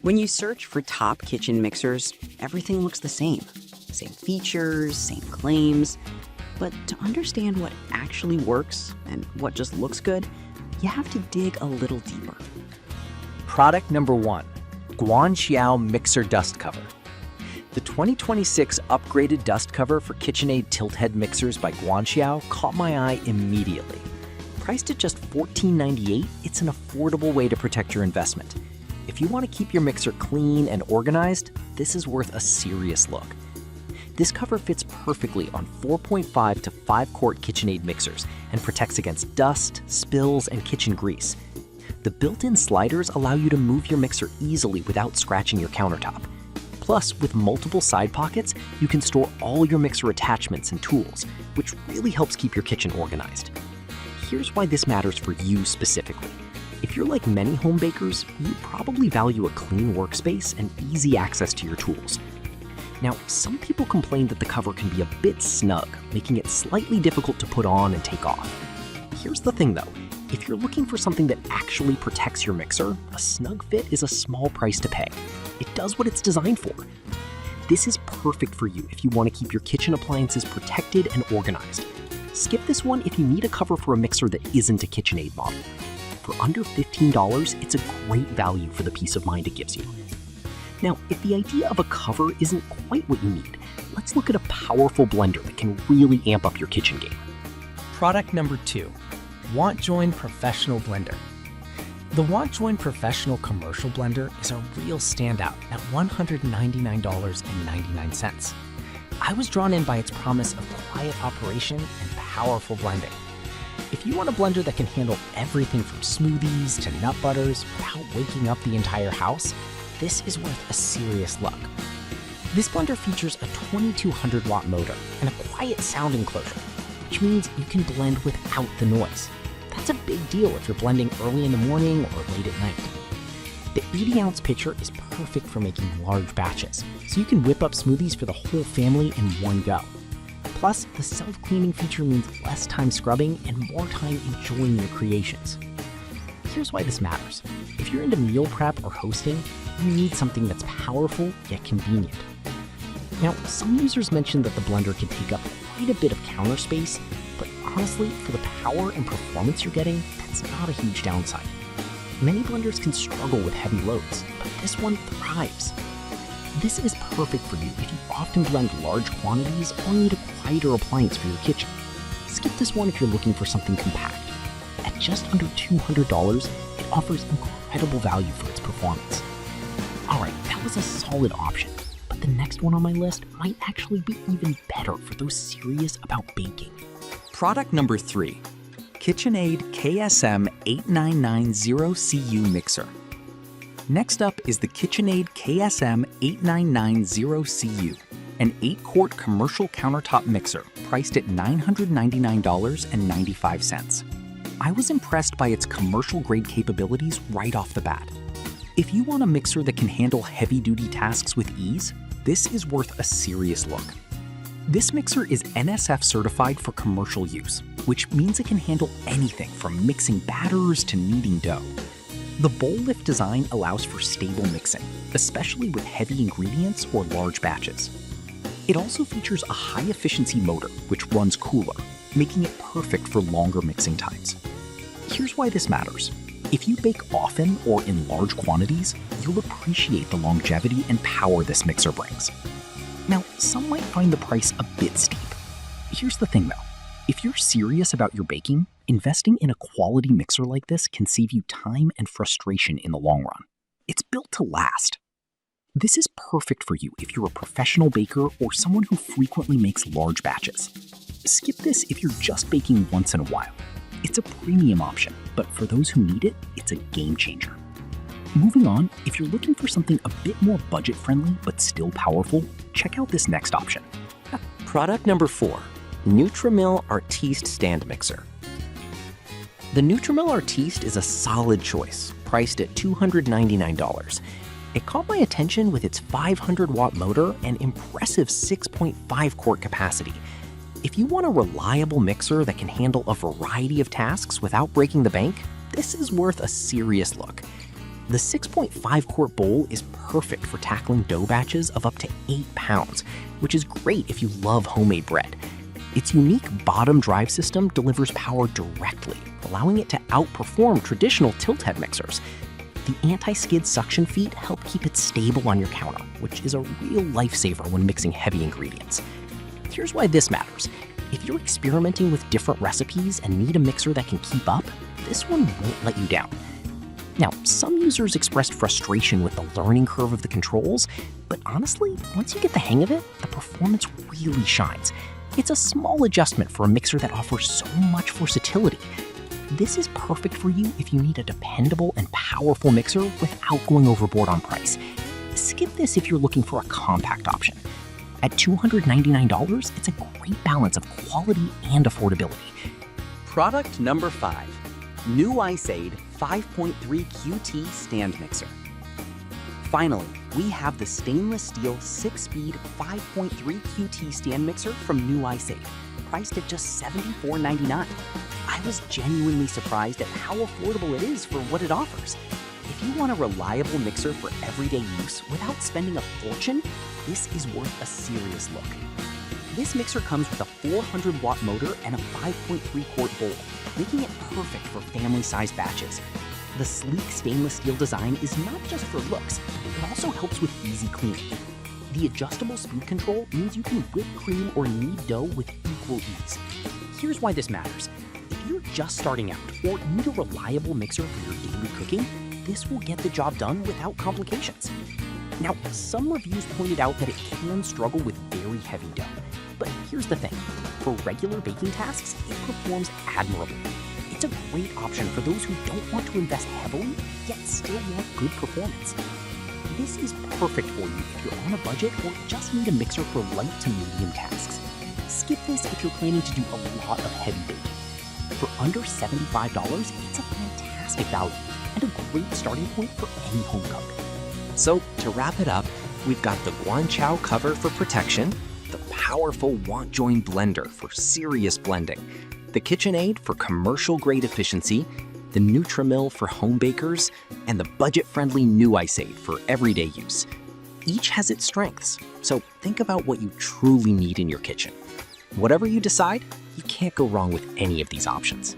When you search for top kitchen mixers, everything looks the same. Same features, same claims. But to understand what actually works and what just looks good, you have to dig a little deeper. Product number 1, Guangxiao Mixer Dust Cover. The 2026 upgraded dust cover for KitchenAid tilt head mixers by Guangxiao caught my eye immediately. Priced at just $14.98, it's an affordable way to protect your investment. If you want to keep your mixer clean and organized, this is worth a serious look. This cover fits perfectly on 4.5 to 5-quart KitchenAid mixers and protects against dust, spills, and kitchen grease. The built-in sliders allow you to move your mixer easily without scratching your countertop. Plus, with multiple side pockets, you can store all your mixer attachments and tools, which really helps keep your kitchen organized. Here's why this matters for you specifically. If you're like many home bakers, you probably value a clean workspace and easy access to your tools. Now, some people complain that the cover can be a bit snug, making it slightly difficult to put on and take off. Here's the thing though, if you're looking for something that actually protects your mixer, a snug fit is a small price to pay. It does what it's designed for. This is perfect for you if you want to keep your kitchen appliances protected and organized. Skip this one if you need a cover for a mixer that isn't a KitchenAid model. For under $15, it's a great value for the peace of mind it gives you. Now, if the idea of a cover isn't quite what you need, let's look at a powerful blender that can really amp up your kitchen game. Product number 2, WantJoin Professional Blender. The WantJoin Professional Commercial Blender is a real standout at $199.99. I was drawn in by its promise of quiet operation and powerful blending. If you want a blender that can handle everything from smoothies to nut butters without waking up the entire house, this is worth a serious look. This blender features a 2200 watt motor and a quiet sound enclosure, which means you can blend without the noise. That's a big deal if you're blending early in the morning or late at night. The 80-ounce pitcher is perfect for making large batches, so you can whip up smoothies for the whole family in one go. Plus, the self-cleaning feature means less time scrubbing and more time enjoying your creations. Here's why this matters. If you're into meal prep or hosting, you need something that's powerful yet convenient. Now, some users mentioned that the blender can take up quite a bit of counter space, but honestly, for the power and performance you're getting, that's not a huge downside. Many blenders can struggle with heavy loads, but this one thrives. This is perfect for you if you often blend large quantities or need a quieter appliance for your kitchen. Skip this one if you're looking for something compact. At just under $200, it offers incredible value for its performance. Alright, that was a solid option, but the next one on my list might actually be even better for those serious about baking. Product number 3, KitchenAid KSM 8990CU Mixer. Next up is the KitchenAid KSM 8990CU, an 8-quart commercial countertop mixer priced at $999.95. I was impressed by its commercial-grade capabilities right off the bat. If you want a mixer that can handle heavy-duty tasks with ease, this is worth a serious look. This mixer is NSF certified for commercial use, which means it can handle anything from mixing batters to kneading dough. The bowl lift design allows for stable mixing, especially with heavy ingredients or large batches. It also features a high-efficiency motor, which runs cooler, making it perfect for longer mixing times. Here's why this matters. If you bake often or in large quantities, you'll appreciate the longevity and power this mixer brings. Now, some might find the price a bit steep. Here's the thing though, if you're serious about your baking, investing in a quality mixer like this can save you time and frustration in the long run. It's built to last. This is perfect for you if you're a professional baker or someone who frequently makes large batches. Skip this if you're just baking once in a while. It's a premium option, but for those who need it, it's a game changer. Moving on, if you're looking for something a bit more budget-friendly but still powerful, check out this next option. Product number 4, Nutrimil Artiste Stand Mixer. The Nutrimil Artiste is a solid choice, priced at $299. It caught my attention with its 500-watt motor and impressive 6.5-quart capacity. If you want a reliable mixer that can handle a variety of tasks without breaking the bank, this is worth a serious look. The 6.5-quart bowl is perfect for tackling dough batches of up to 8 pounds, which is great if you love homemade bread. Its unique bottom drive system delivers power directly, allowing it to outperform traditional tilt-head mixers. The anti-skid suction feet help keep it stable on your counter, which is a real lifesaver when mixing heavy ingredients. Here's why this matters. If you're experimenting with different recipes and need a mixer that can keep up, this one won't let you down. Now, some users expressed frustration with the learning curve of the controls, but honestly, once you get the hang of it, the performance really shines. It's a small adjustment for a mixer that offers so much versatility. This is perfect for you if you need a dependable and powerful mixer without going overboard on price. Skip this if you're looking for a compact option. At $299, it's a great balance of quality and affordability. Product number 5, new iSaid 5.3 QT stand mixer. Finally, we have the stainless steel 6-speed 5.3 QT stand mixer from new iSaid, priced at just $74.99. I was genuinely surprised at how affordable it is for what it offers. If you want a reliable mixer for everyday use without spending a fortune, this is worth a serious look. This mixer comes with a 400-watt motor and a 5.3-quart bowl, making it perfect for family-sized batches. The sleek stainless steel design is not just for looks, it also helps with easy cleaning. The adjustable speed control means you can whip cream or knead dough with equal ease. Here's why this matters. If you're just starting out or need a reliable mixer for your daily cooking, this will get the job done without complications. Now, some reviews pointed out that it can struggle with very heavy dough. But here's the thing, for regular baking tasks, it performs admirably. It's a great option for those who don't want to invest heavily, yet still want good performance. This is perfect for you if you're on a budget or just need a mixer for light to medium tasks. Skip this if you're planning to do a lot of heavy baking. For under $75, it's a fantastic value and a great starting point for any home cook. So, to wrap it up, we've got the Guanqiao cover for protection, the powerful WantJoin blender for serious blending, the KitchenAid for commercial-grade efficiency, the Nutrimil for home bakers, and the budget-friendly new iSaid for everyday use. Each has its strengths, so think about what you truly need in your kitchen. Whatever you decide, you can't go wrong with any of these options.